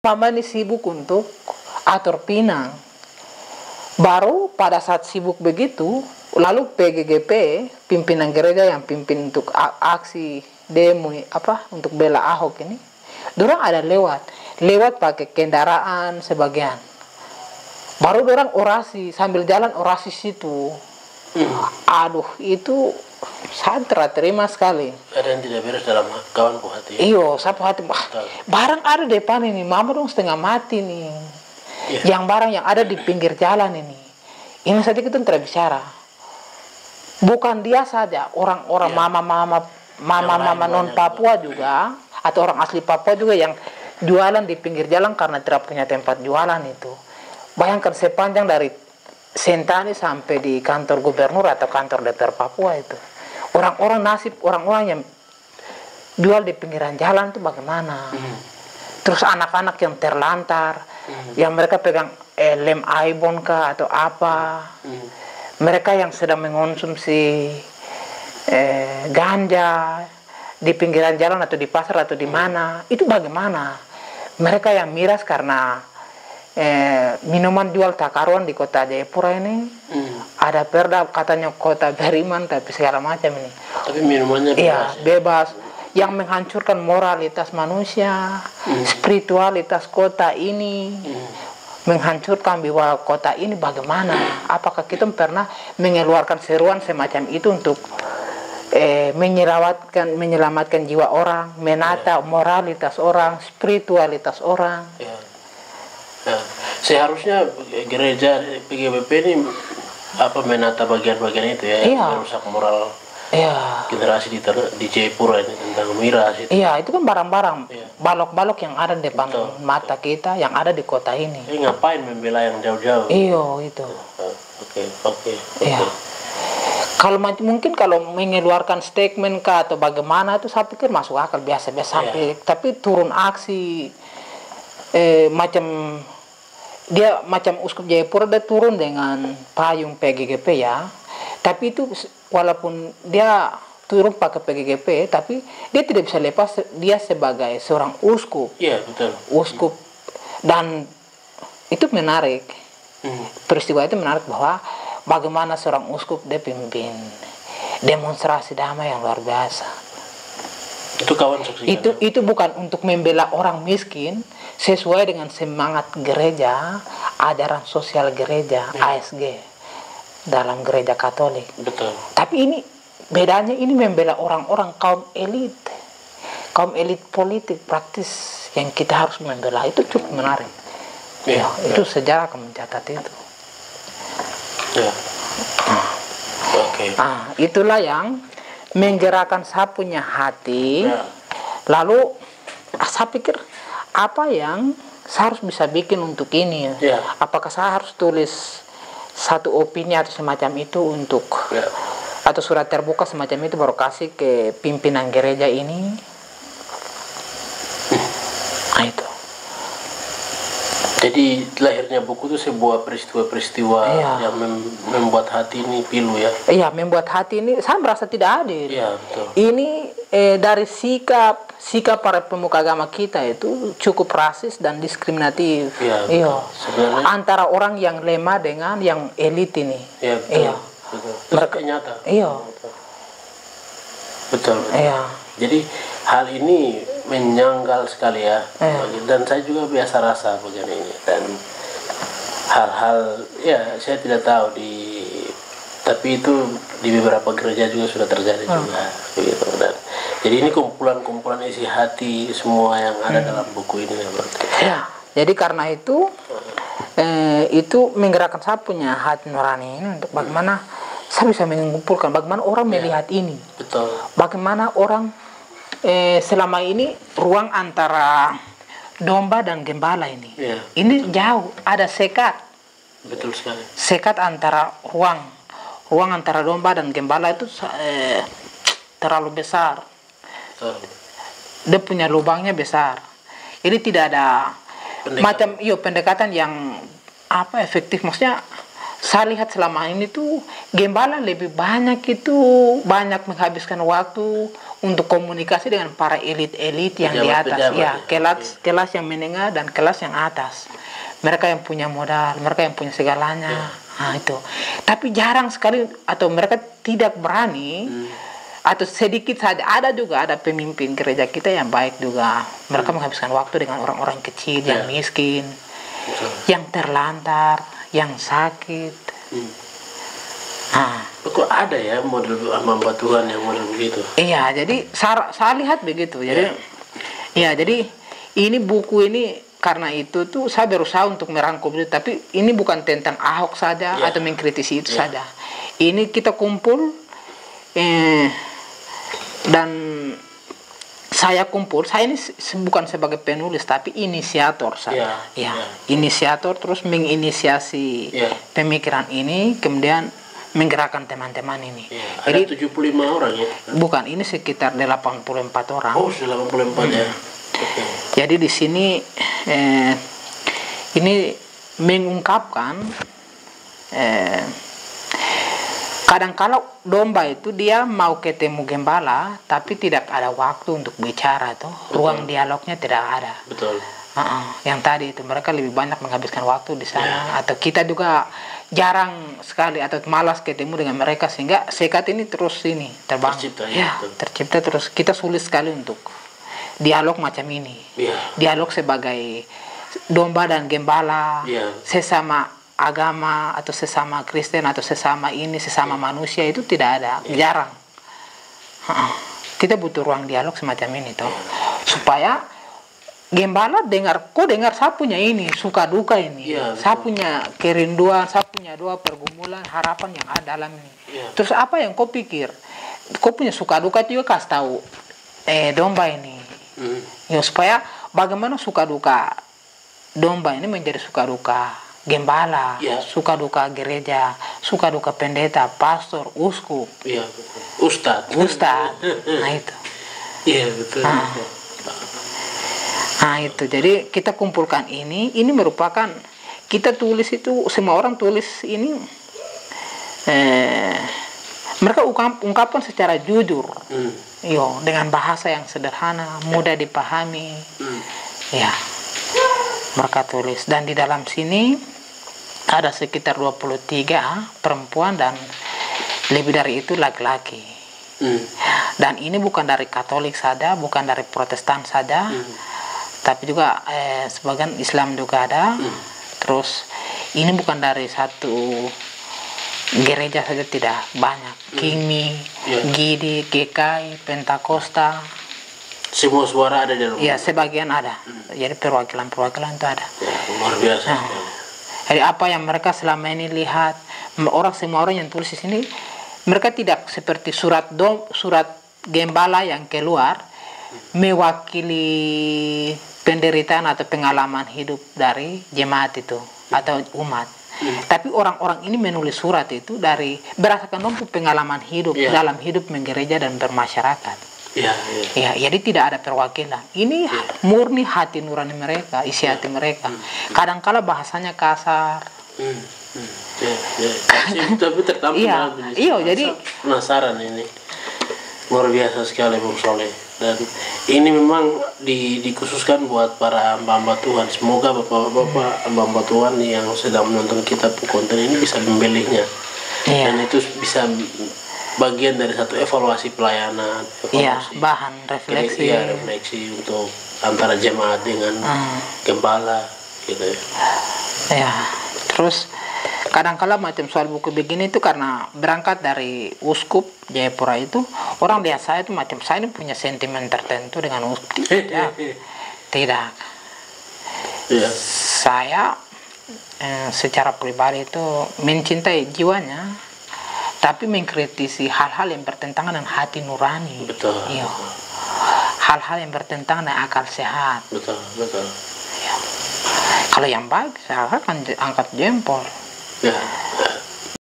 mama ini sibuk untuk atur pinang. Baru pada saat sibuk begitu, lalu PGGP, pimpinan gereja yang pimpin untuk aksi demo untuk bela Ahok ini, dorang ada lewat pakai kendaraan sebagian. Baru dorang orasi sambil jalan orasi situ. Aduh, itu saya terima sekali. Ada yang tidak beres dalam kawan hati. Iyo, sapu hati. Barang ada depan ini, mama dong setengah mati nih. Yang barang yang ada di pinggir jalan ini saja kita tidak bicara. Bukan dia saja, orang-orang mama non Papua juga, atau orang asli Papua juga yang jualan di pinggir jalan karena tidak punya tempat jualan itu. Bayangkan sepanjang dari Sentani sampai di kantor gubernur atau kantor DPR Papua itu. Orang-orang yang jual di pinggiran jalan itu bagaimana? Terus anak-anak yang terlantar, yang mereka pegang lem aibon kah atau apa, mereka yang sedang mengonsumsi ganja di pinggiran jalan atau di pasar atau di mana, itu bagaimana? Mereka yang miras karena minuman jual takaruan di kota Jayapura ini, ada perda katanya kota beriman tapi segala macam ini. Tapi minumannya bebas. Iya, bebas. Yang menghancurkan moralitas manusia, spiritualitas kota ini, menghancurkan biwa kota ini bagaimana? Apakah kita pernah mengeluarkan seruan semacam itu untuk menyelamatkan jiwa orang, menata moralitas orang, spiritualitas orang? Nah, seharusnya gereja PGBP ini menata bagian-bagian itu merusak moral generasi di Jayapura ini tentang miras itu. Iya, itu kan barang-barang balok-balok yang ada di depan mata kita, yang ada di kota ini. Ngapain membela yang jauh-jauh? Iya, itu. Oke. Kalau mungkin kalau mengeluarkan statement kah atau bagaimana itu saya pikir masuk akal biasa-biasa sampai, tapi turun aksi macam Uskup Jayapura dia turun dengan payung PGGP ya. Tapi itu walaupun dia turun pakai PGGP, tapi dia tidak bisa lepas dia sebagai seorang uskup. Iya, betul. Uskup. Dan itu menarik. Peristiwa itu menarik bahwa bagaimana seorang uskup dia pimpin demonstrasi damai yang luar biasa. Itu kawan saksikan. Itu bukan untuk membela orang miskin, sesuai dengan semangat gereja, ajaran sosial gereja, ASG. Dalam gereja Katolik. Betul. Tapi ini bedanya, ini membela orang-orang kaum elit politik praktis yang kita harus membela. Itu cukup menarik. Itu sejarah akan mencatat itu. Itulah yang menggerakkan saya punya hati. Lalu saya pikir apa yang saya harus bisa bikin untuk ini? Apakah saya harus tulis satu opini atau semacam itu untuk atau surat terbuka semacam itu baru kasih ke pimpinan gereja ini? Itu. Jadi lahirnya buku itu sebuah peristiwa-peristiwa yang membuat hati ini pilu ya? Iya, membuat hati ini saya merasa tidak adil. Iya, betul. Ini dari sikap para pemuka agama kita itu cukup rasis dan diskriminatif. Iya. Antara orang yang lemah dengan yang elit ini. Iya, betul. Mereka nyata. Iya. Betul. Iya. Jadi hal ini menyangkal sekali ya. Dan saya juga biasa rasa bagian ini, dan hal-hal saya tidak tahu tapi itu di beberapa gereja juga sudah terjadi juga begitu. Dan jadi ini kumpulan isi hati semua yang ada dalam buku ini ya, berarti. Jadi karena itu menggerakkan saya punya hati nurani ini untuk bagaimana saya bisa mengumpulkan, bagaimana orang melihat ini. Betul. Bagaimana orang selama ini ruang antara domba dan gembala ini. Ini jauh, ada sekat. Betul sekali. Sekat antara ruang antara domba dan gembala itu terlalu besar. Dia punya lubangnya besar. Ini tidak ada pendekatan yang efektif. Maksudnya saya lihat selama ini tuh gembala lebih banyak menghabiskan waktu untuk komunikasi dengan para elit-elit yang di atas, ya, kelas yang menengah dan kelas yang atas. Mereka yang punya modal, mereka yang punya segalanya. Nah, itu. Tapi jarang sekali atau mereka tidak berani atau sedikit saja ada pemimpin gereja kita yang baik juga. Mereka menghabiskan waktu dengan orang-orang kecil yang miskin, yang terlantar, yang sakit. Kok ada ya model hamba Tuhan yang model begitu? Iya, jadi saya lihat begitu. Jadi, jadi ini buku ini karena itu tuh saya berusaha untuk merangkum itu. Tapi ini bukan tentang Ahok saja atau mengkritisi itu saja. Ini kita kumpul dan saya ini bukan sebagai penulis tapi inisiator saya. Inisiator terus menginisiasi pemikiran ini, kemudian menggerakkan teman-teman ini. Ada 75 orang ya? Bukan, ini sekitar 84 orang. Oh, 84 ya. Jadi di sini ini mengungkapkan kadang kalau domba itu dia mau ketemu gembala tapi tidak ada waktu untuk bicara tuh. Ruang dialognya tidak ada. Betul. Yang tadi itu mereka lebih banyak menghabiskan waktu di sana, atau kita juga jarang sekali atau malas ketemu dengan mereka sehingga sekat ini terus ini terbang. Tercipta terus. Kita sulit sekali untuk dialog macam ini. Dialog sebagai domba dan gembala, sesama agama atau sesama Kristen atau sesama manusia itu tidak ada, jarang. Kita butuh ruang dialog semacam ini toh, supaya gembala dengar saya punya ini suka duka ini, saya punya kerinduan, saya punya doa, pergumulan, harapan yang ada dalam ini. Terus apa yang kau pikir? Kau punya suka duka juga kasih tahu domba ini. Supaya bagaimana suka duka domba ini menjadi suka duka gembala, suka duka gereja, suka duka pendeta, pastor, uskup, ustad. Nah itu. Iya betul. Nah itu, jadi kita kumpulkan ini merupakan, kita tulis itu, semua orang tulis ini, mereka ungkapkan secara jujur, dengan bahasa yang sederhana, mudah dipahami, mereka tulis. Dan di dalam sini ada sekitar 23 perempuan dan lebih dari itu laki-laki. Dan ini bukan dari Katolik saja, bukan dari Protestan saja, tapi juga sebagian Islam juga ada. Terus ini bukan dari satu gereja saja, tidak, banyak. Kimi, Gidi, GKI, Pentakosta. Semua suara ada di dalam. Iya, sebagian ada. Jadi perwakilan-perwakilan itu ada. Luar biasa. Jadi apa yang mereka selama ini lihat, semua orang yang tulis di sini, mereka tidak seperti surat gembala yang keluar mewakili penderitaan atau pengalaman hidup dari jemaat itu atau umat. Tapi orang-orang ini menulis surat itu dari berdasarkan pengalaman hidup dalam hidup menggereja dan bermasyarakat. Jadi tidak ada perwakilan. Ini murni hati nurani mereka, isi hati mereka. Kadang-kala bahasanya kasar. Tapi tertampil jadi penasaran ini. Luar biasa sekali Bung Soleh. Dan ini memang dikhususkan buat para hamba-hamba Tuhan. Semoga bapak-bapak hamba-hamba Tuhan yang sedang menonton kitab konten ini bisa membelinya. Dan itu bisa bagian dari satu evaluasi pelayanan, bahan refleksi. Refleksi untuk antara jemaat dengan gembala gitu ya. Terus kadang-kala macam soal buku begini itu karena berangkat dari uskup Jayapura itu, orang lihat saya itu macam saya ini punya sentimen tertentu dengan uskup. Tidak. Saya secara pribadi itu mencintai jiwanya, tapi mengkritisi hal-hal yang bertentangan dengan hati nurani. Betul. Hal-hal yang bertentangan dengan akal sehat. Betul. Kalau yang baik saya akan angkat jempol.